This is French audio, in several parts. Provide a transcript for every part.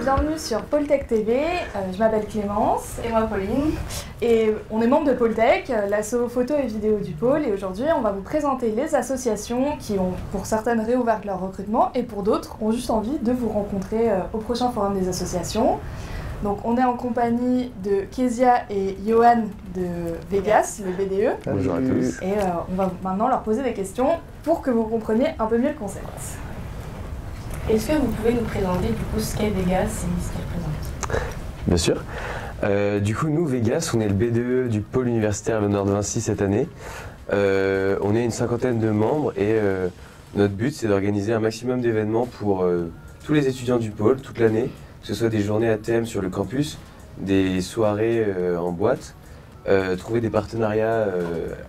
bienvenue sur Pôle-Tech TV. Je m'appelle Clémence. Et moi Pauline. Et on est membre de Pôle-Tech, l'asso photo et vidéo du pôle. Et aujourd'hui, on va vous présenter les associations qui ont pour certaines réouvert leur recrutement et pour d'autres ont juste envie de vous rencontrer au prochain forum des associations. Donc on est en compagnie de Kezia et Johan de Vegas, le BDE. Bonjour à tous. Et on va maintenant leur poser des questions pour que vous compreniez un peu mieux le concept. Est-ce que vous pouvez nous présenter du coup ce qu'est Vegas et ce qu'elle représente? Bien sûr. Du coup, nous, Vegas, on est le BDE du pôle universitaire Le Nord de Vinci cette année. On est une cinquantaine de membres et notre but, c'est d'organiser un maximum d'événements pour tous les étudiants du pôle toute l'année, que ce soit des journées à thème sur le campus, des soirées en boîte, trouver des partenariats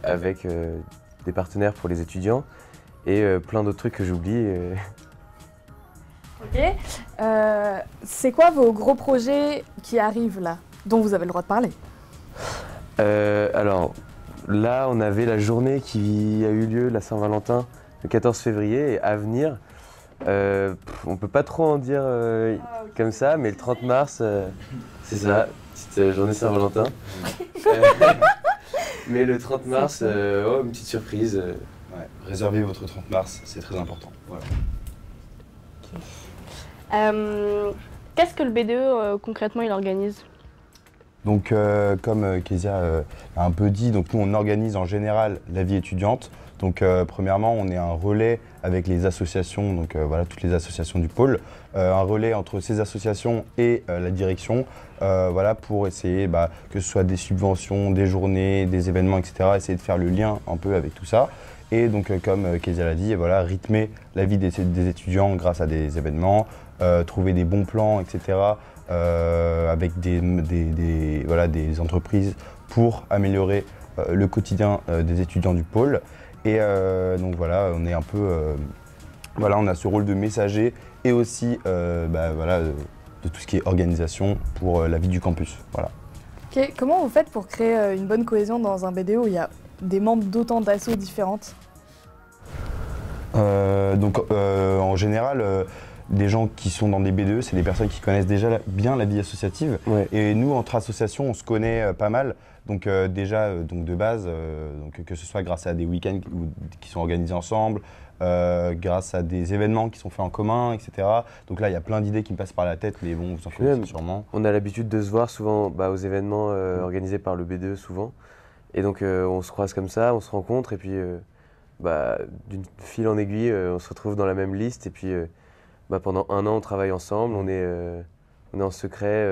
avec des partenaires pour les étudiants et plein d'autres trucs que j'oublie. Ok. C'est quoi vos gros projets qui arrivent là, dont vous avez le droit de parler? Alors là, on avait la journée qui a eu lieu, la Saint-Valentin, le 14 février, et à venir, on peut pas trop en dire comme ça, mais le 30 mars, c'est ça, petite journée Saint-Valentin. Mais le 30 mars, une petite surprise. Ouais, réservez votre 30 mars, c'est très important. Voilà. Qu'est-ce que le BDE concrètement il organise? Donc comme Kezia a un peu dit, donc nous on organise en général la vie étudiante. Donc premièrement, on est un relais avec les associations, donc voilà, toutes les associations du pôle, un relais entre ces associations et la direction, voilà, pour essayer que ce soit des subventions, des journées, des événements, etc., essayer de faire le lien un peu avec tout ça. Et donc comme Kezia l'a dit, voilà, rythmer la vie des étudiants grâce à des événements, trouver des bons plans, etc., avec voilà, des entreprises pour améliorer le quotidien des étudiants du pôle. Et donc voilà, on est un peu, voilà, on a ce rôle de messager et aussi voilà, de tout ce qui est organisation pour la vie du campus. Voilà. Ok. Comment vous faites pour créer une bonne cohésion dans un BDE où il y a des membres d'autant d'assauts différentes? En général, des gens qui sont dans des BDE, c'est des personnes qui connaissent déjà bien la vie associative. Ouais. Et nous, entre associations, on se connaît pas mal. Donc déjà, donc de base, donc, que ce soit grâce à des week-ends qui sont organisés ensemble, grâce à des événements qui sont faits en commun, etc. Donc là, il y a plein d'idées qui me passent par la tête, mais bon, vous en connaissez sûrement. On a l'habitude de se voir souvent aux événements organisés par le BDE souvent. Et donc on se croise comme ça, on se rencontre et puis d'une fil en aiguille, on se retrouve dans la même liste et puis pendant un an on travaille ensemble, on est en secret,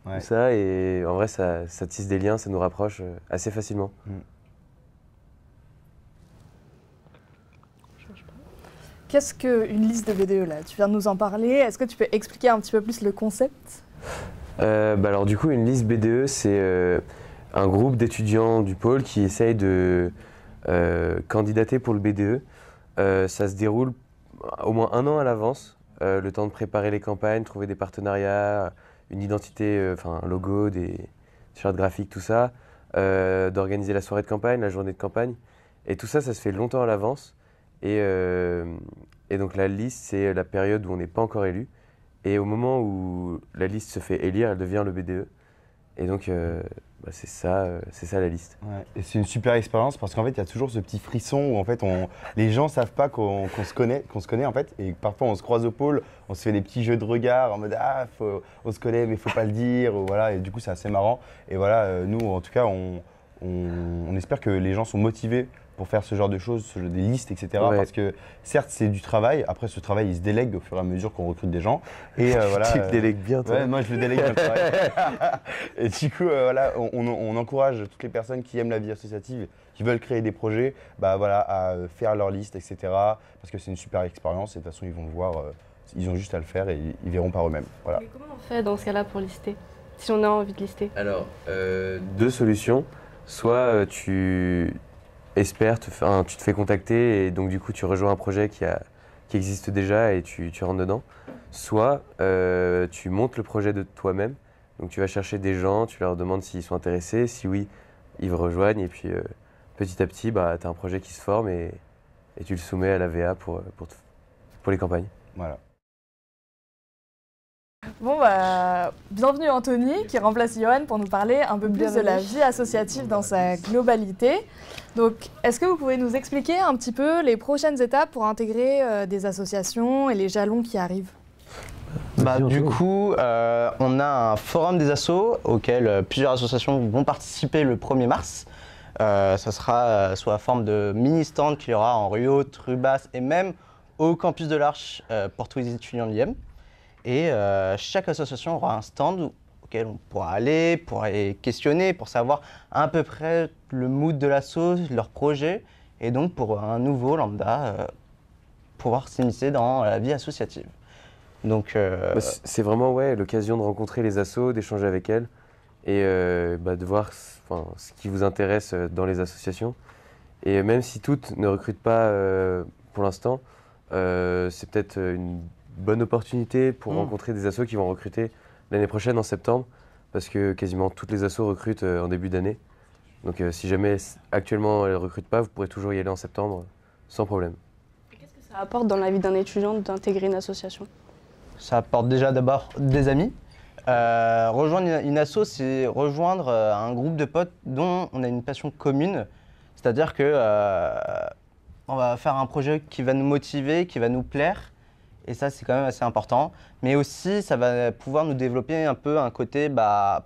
tout ça, et en vrai ça tisse des liens, ça nous rapproche assez facilement. Qu'est-ce qu'une liste de BDE là? Tu viens de nous en parler, est-ce que tu peux expliquer un petit peu plus le concept? Alors du coup, une liste BDE, c'est un groupe d'étudiants du pôle qui essayent de candidater pour le BDE. Ça se déroule au moins un an à l'avance, le temps de préparer les campagnes, trouver des partenariats, une identité, un logo, des chartes graphiques, tout ça, d'organiser la soirée de campagne, la journée de campagne. Et tout ça, ça se fait longtemps à l'avance. Et donc la liste, c'est la période où on n'est pas encore élu. Et au moment où la liste se fait élire, elle devient le BDE. Et donc c'est ça la liste. Ouais. Et c'est une super expérience parce qu'en fait, il y a toujours ce petit frisson où en fait, les gens savent pas qu'on se connaît en fait. Et parfois, on se croise au pôle, on se fait des petits jeux de regard en mode on se connaît mais faut pas le dire. Voilà. Et du coup, c'est assez marrant. Et voilà, nous, en tout cas, on espère que les gens sont motivés pour faire ce genre de choses, des listes, etc. Ouais. Parce que certes, c'est du travail. Après, ce travail, il se délègue au fur et à mesure qu'on recrute des gens. Et voilà. Tu le délègues bien, toi. Ouais, moi, je le délègue bien le travail. Et du coup, voilà, on encourage toutes les personnes qui aiment la vie associative, qui veulent créer des projets, voilà, à faire leur liste, etc. Parce que c'est une super expérience et de toute façon, ils vont le voir. Ils ont juste à le faire et ils verront par eux-mêmes. Voilà. Mais comment on fait dans ce cas-là pour lister? Si on a envie de lister? Alors, deux solutions. Soit tu espères, tu te fais contacter et donc du coup tu rejoins un projet qui existe déjà et tu rentres dedans. Soit tu montes le projet de toi-même. Donc tu vas chercher des gens, tu leur demandes s'ils sont intéressés. Si oui, ils vous rejoignent et puis petit à petit, tu as un projet qui se forme et tu le soumets à la VA pour les campagnes. Voilà. Bon bah, bienvenue Anthony qui remplace Johan pour nous parler un peu plus de la vie associative dans sa globalité. Donc, est-ce que vous pouvez nous expliquer un petit peu les prochaines étapes pour intégrer des associations et les jalons qui arrivent ? Du coup, on a un forum des assos auquel plusieurs associations vont participer le 1er mars. Ça sera sous la forme de mini-stand qu'il y aura en rue Haute, rue Basse et même au campus de l'Arche pour tous les étudiants de l'IM. Et chaque association aura un stand auquel on pourra aller, pourra les questionner pour savoir à peu près le mood de l'asso, leur projet, et donc pour un nouveau lambda pouvoir s'immiscer dans la vie associative. Donc, c'est vraiment l'occasion de rencontrer les assos, d'échanger avec elles et de voir ce qui vous intéresse dans les associations. Et même si toutes ne recrutent pas pour l'instant, c'est peut-être une bonne opportunité pour rencontrer des assos qui vont recruter l'année prochaine en septembre, parce que quasiment toutes les assos recrutent en début d'année. Donc si jamais actuellement elles ne recrutent pas, vous pourrez toujours y aller en septembre sans problème. Et qu'est-ce que ça apporte dans la vie d'un étudiant d'intégrer une association ? Ça apporte déjà d'abord des amis. Rejoindre une asso, c'est rejoindre un groupe de potes dont on a une passion commune. C'est-à-dire que on va faire un projet qui va nous motiver, qui va nous plaire. Et ça, c'est quand même assez important. Mais aussi, ça va pouvoir nous développer un peu un côté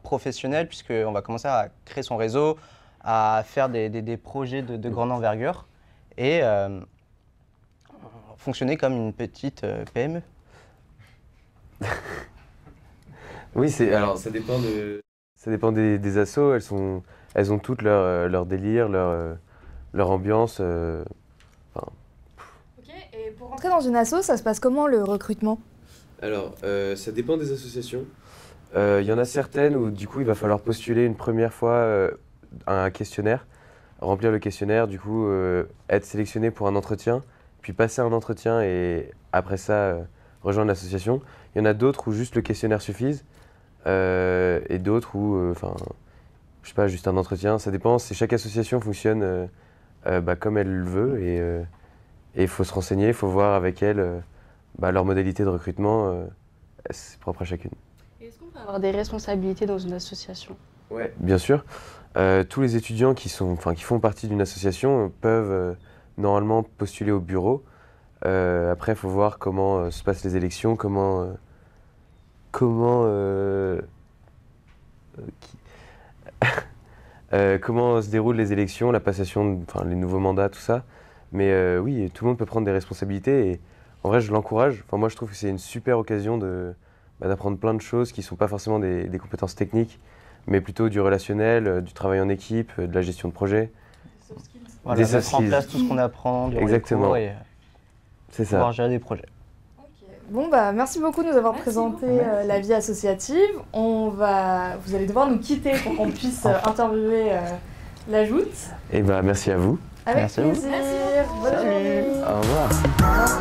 professionnel, puisqu'on va commencer à créer son réseau, à faire des projets de grande envergure et fonctionner comme une petite PME. Oui, alors ça dépend des assos. Elles ont toutes leur délire, leur ambiance. Et pour rentrer dans une asso, ça se passe comment le recrutement ? Alors, ça dépend des associations. Il y en a certaines où du coup il va falloir postuler une première fois un questionnaire, remplir le questionnaire, du coup être sélectionné pour un entretien, puis passer un entretien et après ça rejoindre l'association. Il y en a d'autres où juste le questionnaire suffise et d'autres où, je sais pas, juste un entretien. Ça dépend, chaque association fonctionne comme elle le veut et il faut se renseigner, il faut voir avec elle leur modalité de recrutement, c'est propre à chacune. Et est-ce qu'on peut avoir des responsabilités dans une association ? Ouais, bien sûr. Tous les étudiants qui font partie d'une association peuvent normalement postuler au bureau. Après, il faut voir comment se passent les élections, comment se déroulent les élections, la passation, les nouveaux mandats, tout ça. Mais oui, tout le monde peut prendre des responsabilités et en vrai, je l'encourage. Moi, je trouve que c'est une super occasion d'apprendre plein de choses qui ne sont pas forcément des compétences techniques, mais plutôt du relationnel, du travail en équipe, de la gestion de projet. Voilà, mettre en place tout ce qu'on apprend durant les cours et pouvoir gérer des projets. Bon merci beaucoup de nous avoir présenté la vie associative. Vous allez devoir nous quitter pour qu'on puisse interviewer la Joute. Et merci à vous. Avec plaisir. Bonne journée. Au revoir.